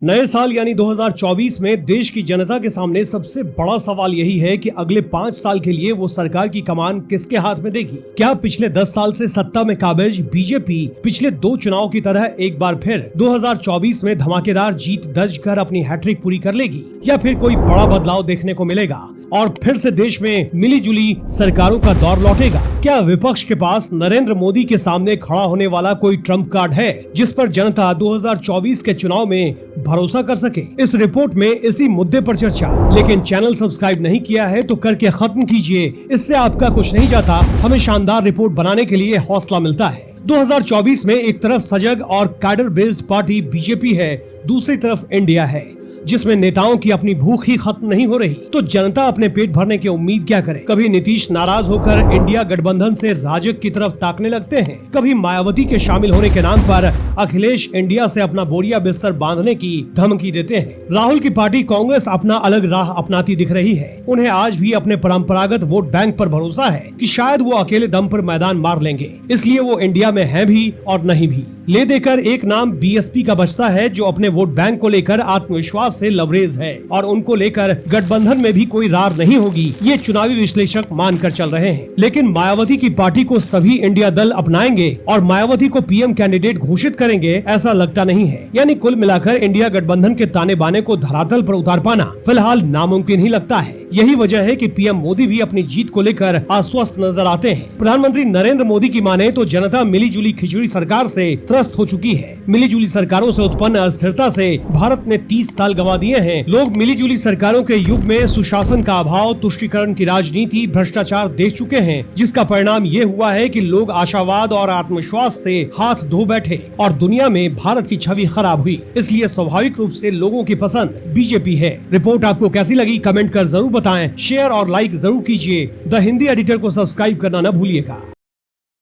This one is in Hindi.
नए साल यानी 2024 में देश की जनता के सामने सबसे बड़ा सवाल यही है कि अगले 5 साल के लिए वो सरकार की कमान किसके हाथ में देगी। क्या पिछले 10 साल से सत्ता में काबिज बीजेपी पिछले 2 चुनाव की तरह एक बार फिर 2024 में धमाकेदार जीत दर्ज कर अपनी हैट्रिक पूरी कर लेगी, या फिर कोई बड़ा बदलाव देखने को मिलेगा और फिर से देश में मिली जुली सरकारों का दौर लौटेगा। क्या विपक्ष के पास नरेंद्र मोदी के सामने खड़ा होने वाला कोई ट्रम्प कार्ड है जिस पर जनता 2024 के चुनाव में भरोसा कर सके? इस रिपोर्ट में इसी मुद्दे पर चर्चा। लेकिन चैनल सब्सक्राइब नहीं किया है तो करके खत्म कीजिए, इससे आपका कुछ नहीं जाता, हमें शानदार रिपोर्ट बनाने के लिए हौसला मिलता है। 2024 में एक तरफ सजग और कैडर बेस्ड पार्टी बीजेपी है, दूसरी तरफ इंडिया है जिसमें नेताओं की अपनी भूख ही खत्म नहीं हो रही। तो जनता अपने पेट भरने की उम्मीद क्या करे? कभी नीतीश नाराज होकर इंडिया गठबंधन से राजग की तरफ ताकने लगते हैं, कभी मायावती के शामिल होने के नाम पर अखिलेश इंडिया से अपना बोरिया बिस्तर बांधने की धमकी देते हैं। राहुल की पार्टी कांग्रेस अपना अलग राह अपनाती दिख रही है। उन्हें आज भी अपने परंपरागत वोट बैंक पर भरोसा है कि शायद वो अकेले दम पर मैदान मार लेंगे, इसलिए वो इंडिया में है भी और नहीं भी। ले देकर एक नाम बीएसपी का बचता है जो अपने वोट बैंक को लेकर आत्मविश्वास से लबरेज है और उनको लेकर गठबंधन में भी कोई रार नहीं होगी, ये चुनावी विश्लेषक मानकर चल रहे हैं। लेकिन मायावती की पार्टी को सभी इंडिया दल अपनाएंगे और मायावती को पीएम कैंडिडेट घोषित करेंगे, ऐसा लगता नहीं है। यानी कुल मिलाकर इंडिया गठबंधन के ताने बाने को धरातल पर उतार पाना फिलहाल नामुमकिन ही लगता है। यही वजह है कि पीएम मोदी भी अपनी जीत को लेकर आश्वस्त नजर आते हैं। प्रधानमंत्री नरेंद्र मोदी की माने तो जनता मिली जुली खिचड़ी सरकार से त्रस्त हो चुकी है। मिली जुली सरकारों से उत्पन्न अस्थिरता से भारत ने 30 साल गंवा दिए हैं। लोग मिली जुली सरकारों के युग में सुशासन का अभाव, तुष्टीकरण की राजनीति, भ्रष्टाचार देख चुके हैं, जिसका परिणाम ये हुआ है कि लोग आशावाद और आत्मविश्वास से हाथ धो बैठे और दुनिया में भारत की छवि खराब हुई। इसलिए स्वाभाविक रूप से लोगों की पसंद बीजेपी है। रिपोर्ट आपको कैसी लगी कमेंट कर जरूर बताएं, शेयर और लाइक जरूर कीजिए। द हिंदी एडिटर को सब्सक्राइब करना न भूलिएगा।